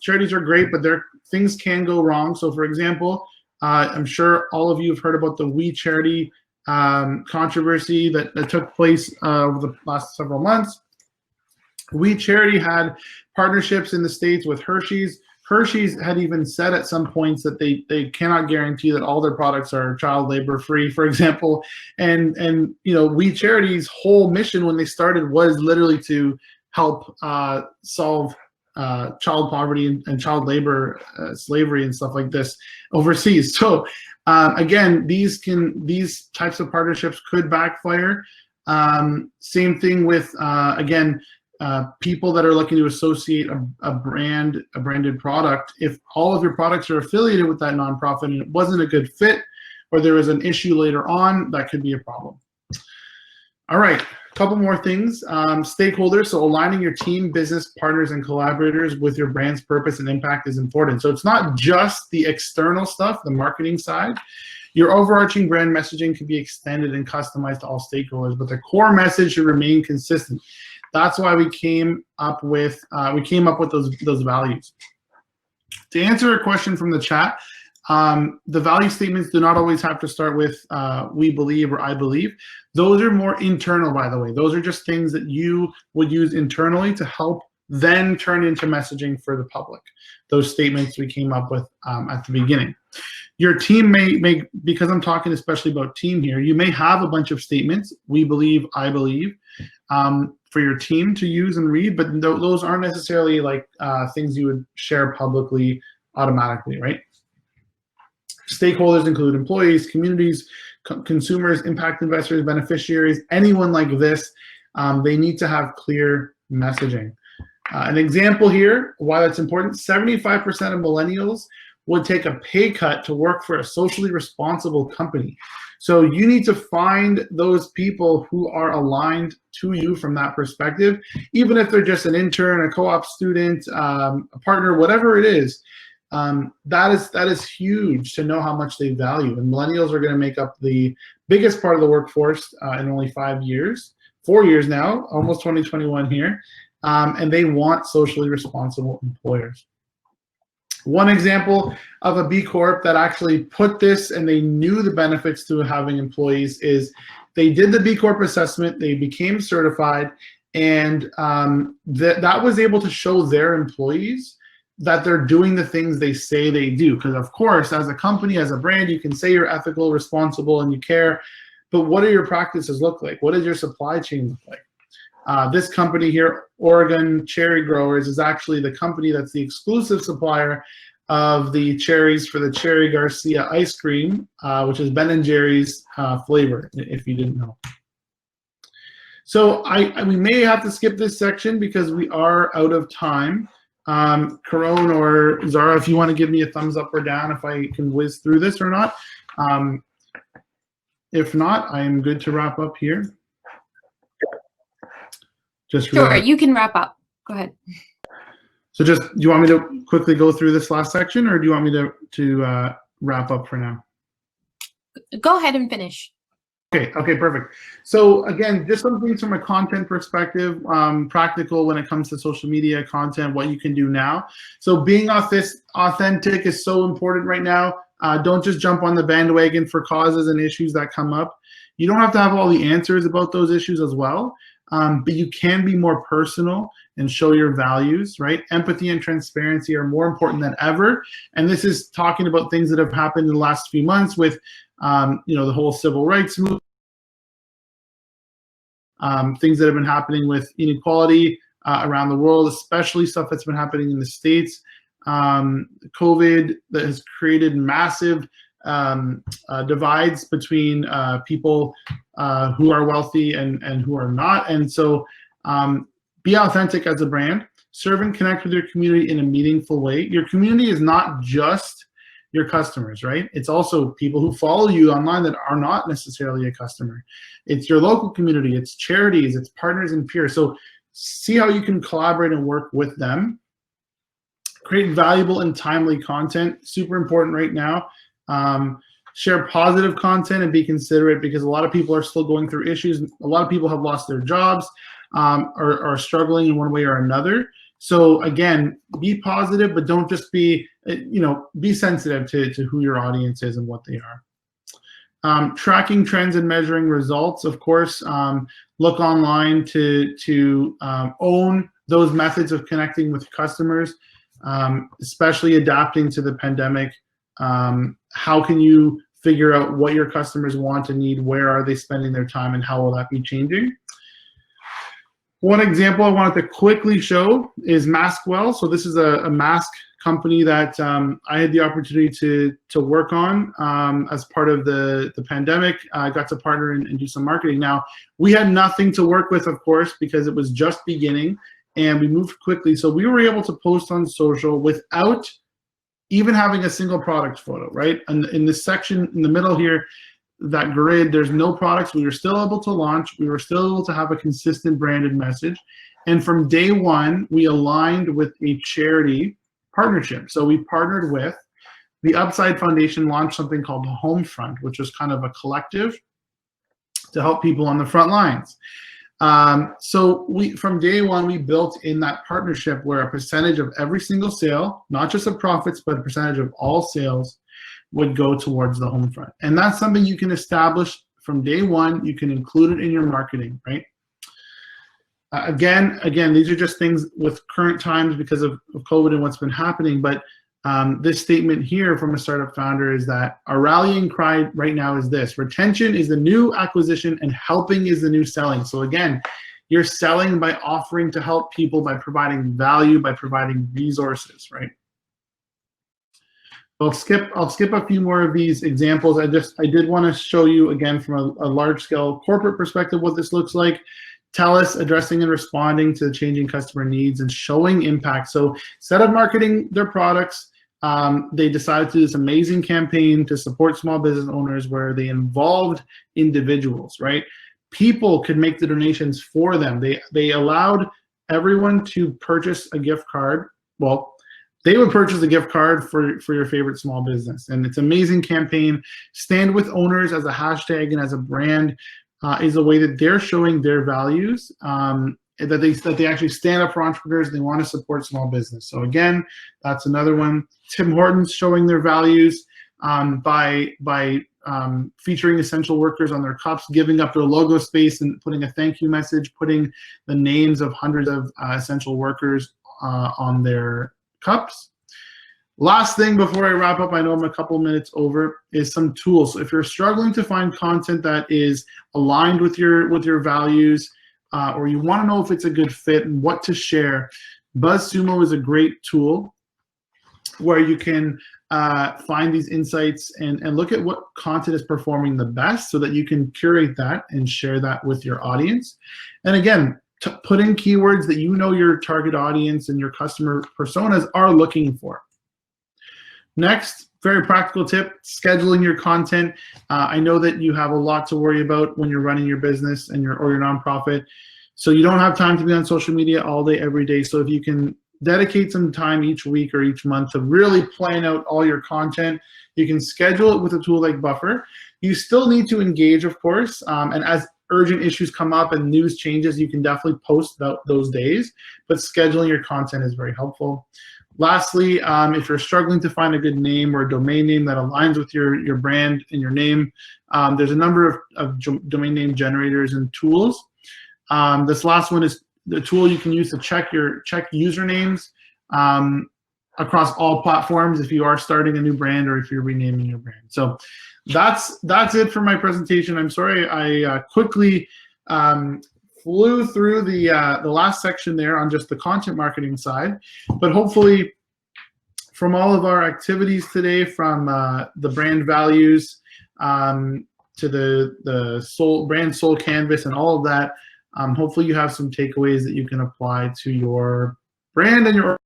charities are great, but things can go wrong. So for example, I'm sure all of you have heard about the We Charity controversy that took place over the last several months. We Charity had partnerships in the States with Hershey's. Hershey's had even said at some points that they cannot guarantee that all their products are child labor free, for example. And you know, We Charity's whole mission when they started was literally to help solve child poverty and child labor, slavery and stuff like this overseas. So again, these types of partnerships could backfire. Same thing with again, people that are looking to associate a branded product. If all of your products are affiliated with that nonprofit and it wasn't a good fit, or there was an issue later on, that could be a problem. All right, a couple more things. Stakeholders, so aligning your team, business partners, and collaborators with your brand's purpose and impact is important. So it's not just the external stuff, the marketing side. Your overarching brand messaging can be extended and customized to all stakeholders, but the core message should remain consistent. That's why we came up with those values. To answer a question from the chat, the value statements do not always have to start with we believe or I believe. Those are more internal, by the way. Those are just things that you would use internally to help then turn into messaging for the public. Those statements we came up with at the beginning. Your team may, because I'm talking especially about team here, you may have a bunch of statements, we believe, I believe, for your team to use and read, but those aren't necessarily like things you would share publicly automatically, right? Stakeholders include employees, communities, consumers, impact investors, beneficiaries, anyone like this. They need to have clear messaging. An example here, why that's important, 75% of millennials would take a pay cut to work for a socially responsible company. So you need to find those people who are aligned to you from that perspective, even if they're just an intern, a co-op student, a partner, whatever it is. That is huge to know how much they value. And millennials are going to make up the biggest part of the workforce in only 5 years, 4 years now, almost 2021 here. And they want socially responsible employers. One example of a B Corp that actually put this and they knew the benefits to having employees is they did the B Corp assessment, they became certified, and that was able to show their employees that they're doing the things they say they do. Because of course, as a company, as a brand, you can say you're ethical, responsible, and you care, but what do your practices look like? What does your supply chain look like? This company here, Oregon Cherry Growers, is actually the company that's the exclusive supplier of the cherries for the Cherry Garcia ice cream, which is Ben & Jerry's flavor, if you didn't know. So we may have to skip this section because we are out of time. Caron or Zara, if you want to give me a thumbs up or down if I can whiz through this or not. If not, I am good to wrap up here. Just sure, you can wrap up. Go ahead. So do you want me to quickly go through this last section, or do you want me to wrap up for now? Go ahead and finish. Okay, perfect. So again, just some things from a content perspective, practical when it comes to social media content, what you can do now. So being authentic is so important right now. Don't just jump on the bandwagon for causes and issues that come up. You don't have to have all the answers about those issues as well. But you can be more personal and show your values, right? Empathy and transparency are more important than ever. And this is talking about things that have happened in the last few months with, the whole civil rights movement, things that have been happening with inequality around the world, especially stuff that's been happening in the States. COVID that has created massive divides between people who are wealthy and who are not. And so be authentic as a brand, serve and connect with your community in a meaningful way. Your community is not just your customers, right? It's also people who follow you online that are not necessarily a customer. It's your local community, it's charities, it's partners and peers. So see how you can collaborate and work with them. Create valuable and timely content, super important right now. Share positive content and be considerate, because a lot of people are still going through issues. A lot of people have lost their jobs, or are struggling in one way or another. So again, be positive, but don't just be, be sensitive to who your audience is and what they are. Tracking trends and measuring results, of course. Look online to own those methods of connecting with customers, especially adapting to the pandemic. How can you figure out what your customers want and need? Where are they spending their time, and how will that be changing? One example I wanted to quickly show is Maskwell. So this is a mask company that I had the opportunity to work on as part of the pandemic. I got to partner and do some marketing. Now, we had nothing to work with, of course, because it was just beginning, and we moved quickly. So we were able to post on social without even having a single product photo, right? And in this section in the middle here, that grid, there's no products. We were still able to launch. We were still able to have a consistent branded message. And from day one, we aligned with a charity partnership. So we partnered with the Upside Foundation, launched something called the Homefront, which was kind of a collective to help people on the front lines. So from day one, we built in that partnership where a percentage of every single sale, not just of profits, but a percentage of all sales, would go towards the Homefront. And that's something you can establish from day one. You can include it in your marketing, right? Again, these are just things with current times because of COVID and what's been happening. But this statement here from a startup founder is that our rallying cry right now is this: retention is the new acquisition and helping is the new selling. So again, you're selling by offering to help people, by providing value, by providing resources, right? I'll skip a few more of these examples. I did want to show you again from a large scale corporate perspective what this looks like. tell us, addressing and responding to the changing customer needs and showing impact. So instead of marketing their products, they decided to do this amazing campaign to support small business owners where they involved individuals, right? People could make the donations for them. They allowed everyone to purchase a gift card. Well, they would purchase a gift card for your favorite small business. And it's an amazing campaign. Stand with Owners as a hashtag and as a brand is a way that they're showing their values, that they actually stand up for entrepreneurs and they want to support small business. So again, that's another one. Tim Hortons showing their values by featuring essential workers on their cups, giving up their logo space and putting a thank you message, putting the names of hundreds of essential workers on their cups. Last thing before I wrap up, I know I'm a couple minutes over, is some tools. So if you're struggling to find content that is aligned with your values, or you want to know if it's a good fit and what to share, BuzzSumo is a great tool where you can find these insights and look at what content is performing the best so that you can curate that and share that with your audience. And again, put in keywords that you know your target audience and your customer personas are looking for. Next, very practical tip, scheduling your content. I know that you have a lot to worry about when you're running your business and or your nonprofit. So you don't have time to be on social media all day, every day. So if you can dedicate some time each week or each month to really plan out all your content, you can schedule it with a tool like Buffer. You still need to engage, of course, and as urgent issues come up and news changes, you can definitely post those days, but scheduling your content is very helpful. Lastly, if you're struggling to find a good name or a domain name that aligns with your brand and your name, there's a number of domain name generators and tools. This last one is the tool you can use to check usernames across all platforms if you are starting a new brand or if you're renaming your brand. So that's it for my presentation. I'm sorry I quickly flew through the last section there on just the content marketing side, but hopefully from all of our activities today, from the brand values to the brand soul canvas and all of that, hopefully you have some takeaways that you can apply to your brand and your